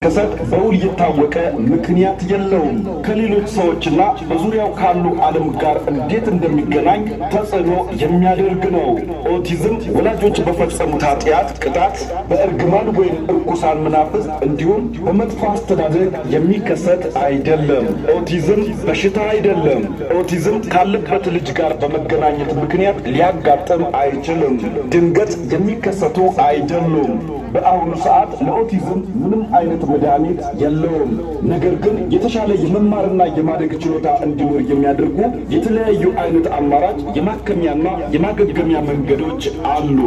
ከሰት በውል የታወቀ ምክንያት የለውም። ከሌሎች ሰዎችና በዙሪያው ካሉ ዓለም ጋር እንዴት እንደሚገናኝ ተጽዕኖ የሚያደርግ ነው። ኦቲዝም ወላጆች በፈጸሙት ኃጢአት ቅጣት፣ በእርግማን ወይም እርኩሳን መናፍስት እንዲሁም በመጥፎ አስተዳደግ የሚከሰት አይደለም። ኦቲዝም በሽታ አይደለም። ኦቲዝም ካለበት ልጅ ጋር በመገናኘት ምክንያት ሊያጋጥም አይችልም። ድንገት የሚከሰቱ አይደሉም። በአሁኑ ሰዓት ለኦቲዝም ምንም አይነት መድኃኒት የለውም። ነገር ግን የተሻለ የመማርና የማደግ ችሎታ እንዲኖር የሚያደርጉ የተለያዩ አይነት አማራጭ የማከሚያና የማገገሚያ መንገዶች አሉ።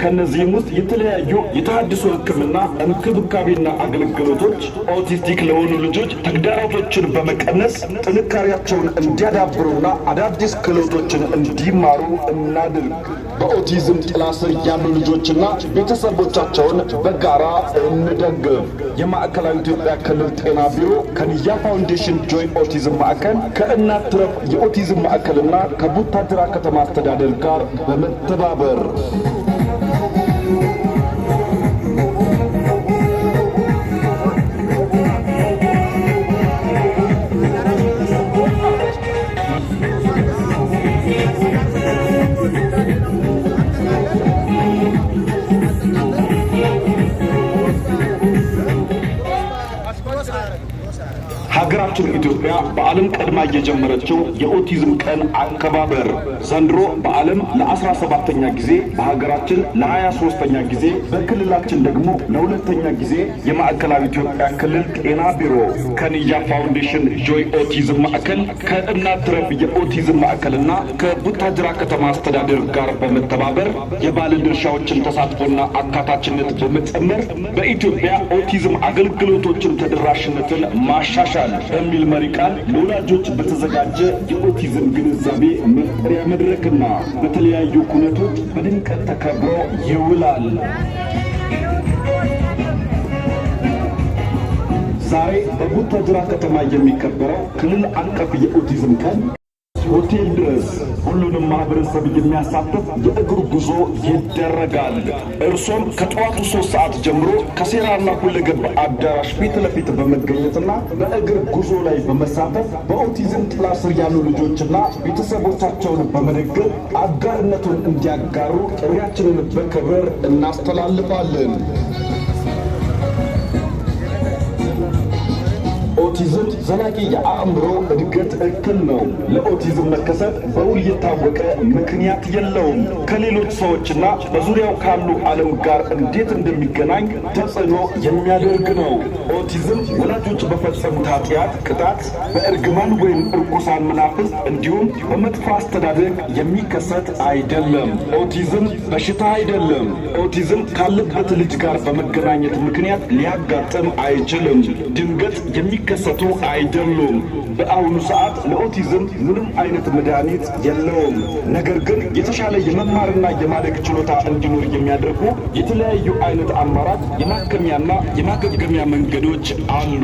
ከነዚህም ውስጥ የተለያዩ የተሃድሶ ሕክምና እንክብካቤና አገልግሎቶች ኦቲስቲክ ለሆኑ ልጆች ተግዳሮቶችን በመቀነስ ጥንካሬያቸውን እንዲያዳብሩና አዳዲስ ክህሎቶችን እንዲማሩ እናድርግ። በኦቲዝም ጥላ ስር ያሉ ልጆችና ቤተሰቦቻቸውን በጋራ እንደግፍ። የማዕከላዊ ኢትዮጵያ ክልል ጤና ቢሮ ከንያ ፋውንዴሽን ጆይ ኦቲዝም ማዕከል ከእናት ትረፍ የኦቲዝም ማዕከልና ከቡታጅራ ከተማ አስተዳደር ጋር በመተባበር ሀገራችን ኢትዮጵያ በዓለም ቀድማ የጀመረችው የኦቲዝም ቀን አከባበር ዘንድሮ በዓለም ለ17ኛ ጊዜ፣ በሀገራችን ለ23ኛ ጊዜ፣ በክልላችን ደግሞ ለ2ኛ ጊዜ የማዕከላዊ ኢትዮጵያ ክልል ጤና ቢሮ ከንያ ፋውንዴሽን ጆይ ኦቲዝም ማዕከል ከእናት ትረፍ የኦቲዝም ማዕከልና ከቡታጅራ ከተማ አስተዳደር ጋር በመተባበር የባለድርሻዎችን ተሳትፎና አካታችነት በመጨመር በኢትዮጵያ ኦቲዝም አገልግሎቶችን ተደራሽነትን ማሻሻል በሚል መሪ ቃል ለወላጆች በተዘጋጀ የኦቲዝም ግንዛቤ መፍጠሪያ መድረክና በተለያዩ ኩነቶች በድምቀት ተከብሮ ይውላል። ዛሬ በቡታጅራ ከተማ የሚከበረው ክልል አቀፍ የኦቲዝም ቀን ሆቴል ድረስ ሁሉንም ማህበረሰብ የሚያሳትፍ የእግር ጉዞ ይደረጋል። እርሶም ከጠዋቱ 3 ሰዓት ጀምሮ ከሴራና ሁለገብ አዳራሽ ፊት ለፊት በመገኘትና በእግር ጉዞ ላይ በመሳተፍ በኦቲዝም ጥላ ስር ያሉ ልጆችና ቤተሰቦቻቸውን በመደገፍ አጋርነቱን እንዲያጋሩ ጥሪያችንን በክብር እናስተላልፋለን። ኦቲዝም ዘላቂ የአእምሮ እድገት እክል ነው። ለኦቲዝም መከሰት በውል የታወቀ ምክንያት የለውም። ከሌሎች ሰዎችና በዙሪያው ካሉ ዓለም ጋር እንዴት እንደሚገናኝ ተጽዕኖ የሚያደርግ ነው። ኦቲዝም ወላጆች በፈጸሙት ኃጢአት ቅጣት፣ በእርግማን ወይም እርኩሳን መናፍስት እንዲሁም በመጥፎ አስተዳደግ የሚከሰት አይደለም። ኦቲዝም በሽታ አይደለም። ኦቲዝም ካለበት ልጅ ጋር በመገናኘት ምክንያት ሊያጋጥም አይችልም። ድንገት የሚከሰቱ አይደሉም። በአሁኑ ሰዓት ለኦቲዝም ምንም አይነት መድኃኒት የለውም። ነገር ግን የተሻለ የመማርና የማደግ ችሎታ እንዲኖር የሚያደርጉ የተለያዩ አይነት አማራጭ የማከሚያና የማገገሚያ መንገዶች አሉ።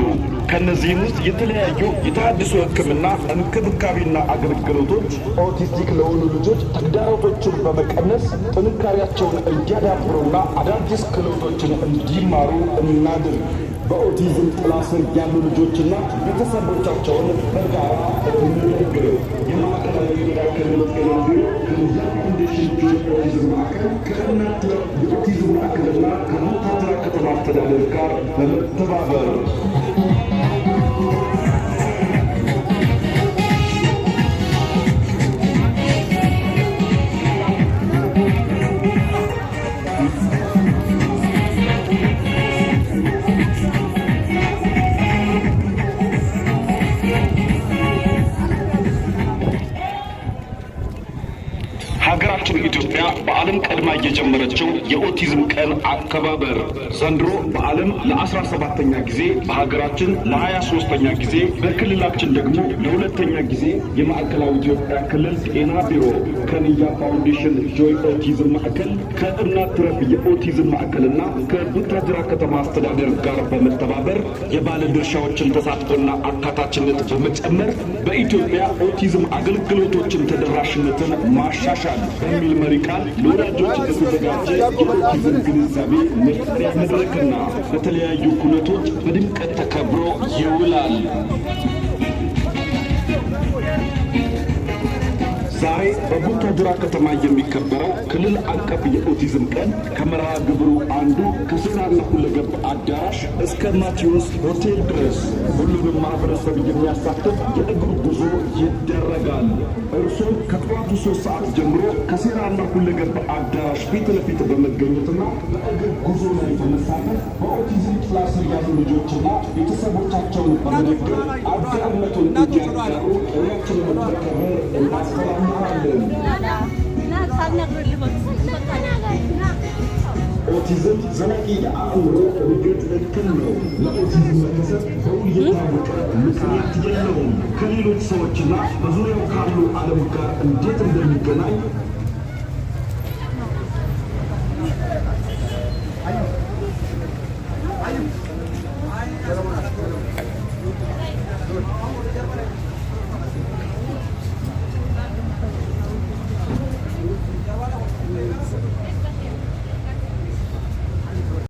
ከነዚህም ውስጥ የተለያዩ የተሃድሶ ሕክምና እንክብካቤና አገልግሎቶች ኦቲስቲክ ለሆኑ ልጆች ተግዳሮቶችን በመቀነስ ጥንካሬያቸውን እንዲያዳብሩና አዳዲስ ክህሎቶችን እንዲማሩ እናድርግ። በኦቲዝም ጥላ ስር ያሉ ልጆችና ቤተሰቦቻቸውን በጋራ እንደግፍ። የማዕከላዊ ኢትዮጵያ ክልል ጤና ቢሮ ከንያ ፋውንዴሽን ጆይ ኦቲዝም ማዕከል ከእናት ትረፍ የኦቲዝም ማዕከልና ከቡታጅራ ከተማ አስተዳደር ጋር በመተባበር ሀገራችን ኢትዮጵያ በዓለም ቀድማ የጀመረችው የኦቲዝም ቀን አከባበር ዘንድሮ በዓለም ለ17ኛ ጊዜ፣ በሀገራችን ለ23ኛ ጊዜ፣ በክልላችን ደግሞ ለ2ኛ ጊዜ የማዕከላዊ ኢትዮጵያ ክልል ጤና ቢሮ ከንያ ፋውንዴሽን ጆይ ኦቲዝም ማዕከል ከእናት ትረፍ የኦቲዝም ማዕከልና ከቡታጅራ ከተማ አስተዳደር ጋር በመተባበር የባለድርሻዎችን ተሳትፎና አካታችነት በመጨመር በኢትዮጵያ ኦቲዝም አገልግሎቶችን ተደራሽነትን ማሻሻል በሚል መሪ ቃል ለወላጆች የተዘጋጀ የኦቲዝም ግንዛቤ መፍጠሪያ መድረክና በተለያዩ ኩነቶች በድምቀት ተከብሮ ይውላል። ዛሬ በቡታጅራ ከተማ የሚከበረው ክልል አቀፍ የኦቲዝም ቀን ከመርሃ ግብሩ አንዱ ከሴራና ሁለገብ አዳራሽ እስከ ማቴዎስ ሆቴል ድረስ ሁሉንም ማህበረሰብ የሚያሳትፍ የእግር ጉዞ ይደረጋል። እርሱም ከጠዋቱ 3 ሰዓት ጀምሮ ከሴራና ሁለገብ አዳራሽ ፊት ለፊት በመገኘትና በእግር ጉዞ ላይ በመሳተፍ በኦቲዝም ክላስ ያሉ ልጆችና ቤተሰቦቻቸውን በመደገፍ አጋርነቱን እንዲያጋሩ ጥሪያችንን በመከበር እናስተላልፋለን። ኦቲዝም ዘላቂ የአእምሮ እድገት እክል ነው። ለኦቲዝም መከሰት በውል የታወቀ ምክንያት የለውም። ከሌሎች ሰዎችና በዙሪያው ካሉ ዓለም ጋር እንዴት እንደሚገናኝ